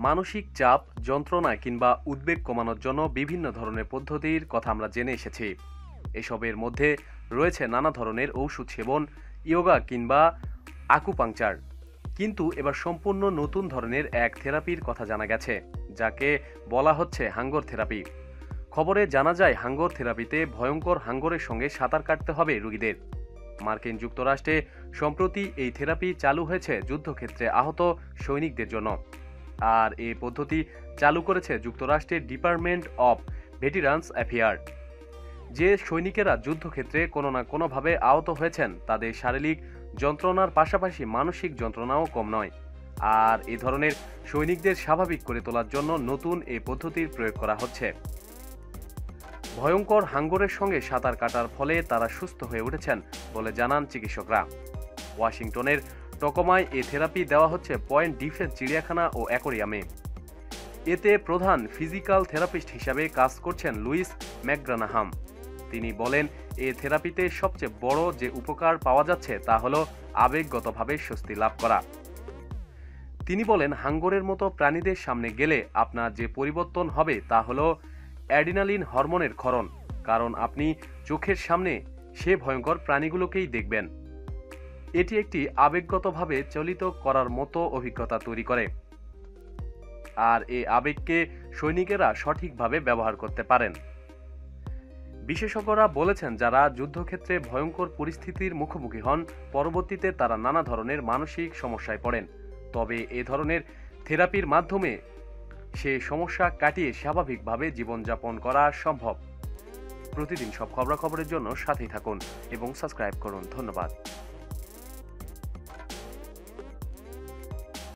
মানসিক চাপ, যন্ত্রণা কিংবা উদ্বেগ কমানোর জন্য বিভিন্ন ধরনের পদ্ধতির কথা আমরা জেনে এসেছি। এসবের মধ্যে রয়েছে নানা ধরনের ঔষধ সেবন, ইয়োগা কিংবা আকুপাংচার। কিন্তু এবার সম্পূর্ণ নতুন ধরনের এক থেরাপির কথা জানা গেছে, যাকে বলা হচ্ছে হাঙ্গর থেরাপি। খবরে জানা যায় হাঙ্গর থেরাপিতে ভয়ঙ্কর হাঙ্গরের সঙ্গে সাঁতার কাটতে হবে রোগীদের। মার্কিন যুক্তরাষ্ট্রে সম্প্রতি এই থেরাপি চালু হয়েছে যুদ্ধক্ষেত্রে আহত সৈনিকদের জন্য। আর এই পদ্ধতি চালু করেছে যুক্তরাষ্ট্রের ডিপার্টমেন্ট অব ভেটেরান্স অ্যাফেয়ার। যে সৈনিকেরা যুদ্ধক্ষেত্রে কোনো না কোনোভাবে আহত হয়েছেন, তাদের শারীরিক যন্ত্রণার পাশাপাশি মানসিক যন্ত্রণাও কম নয়। আর এ ধরনের সৈনিকদের স্বাভাবিক করে তোলার জন্য নতুন এই পদ্ধতির প্রয়োগ করা হচ্ছে। ভয়ঙ্কর হাঙ্গরের সঙ্গে সাঁতার কাটার ফলে তারা সুস্থ হয়ে উঠেছেন বলে জানান চিকিৎসকরা। ওয়াশিংটনের টকোমায় এ থেরাপি দেওয়া হচ্ছে পয়েন্ট ডিফেন্স চিড়িয়াখানা ও অ্যাকোরিয়ামে। এতে প্রধান ফিজিক্যাল থেরাপিস্ট হিসাবে কাজ করছেন লুইস ম্যাকগ্রানাহাম। তিনি বলেন, এ থেরাপিতে সবচেয়ে বড় যে উপকার পাওয়া যাচ্ছে তা হলো আবেগগতভাবে স্বস্তি লাভ করা। তিনি বলেন, হাঙ্গরের মতো প্রাণীদের সামনে গেলে আপনার যে পরিবর্তন হবে তা হলো অ্যাড্রিনালিন হরমোনের ক্ষরণ, কারণ আপনি চোখের সামনে সে ভয়ঙ্কর প্রাণীগুলোকেই দেখবেন। এটি একটি আবেগগতভাবে চালিত করার মতো অভিজ্ঞতা তৈরি করে, আর এই আবেগকে সৈনিকেরা সঠিকভাবে ব্যবহার করতে পারেন। বিশেষজ্ঞরা বলেছেন, যারা যুদ্ধক্ষেত্রে ভয়ঙ্কর পরিস্থিতির মুখোমুখি হন, পরবর্তীতে তারা নানা ধরনের মানসিক সমস্যায় পড়েন। তবে এ ধরনের থেরাপির মাধ্যমে সে সমস্যা কাটিয়ে স্বাভাবিকভাবে জীবনযাপন করা সম্ভব। প্রতিদিন সব খবরাখবরের জন্য সাথেই থাকুন এবং সাবস্ক্রাইব করুন। ধন্যবাদ।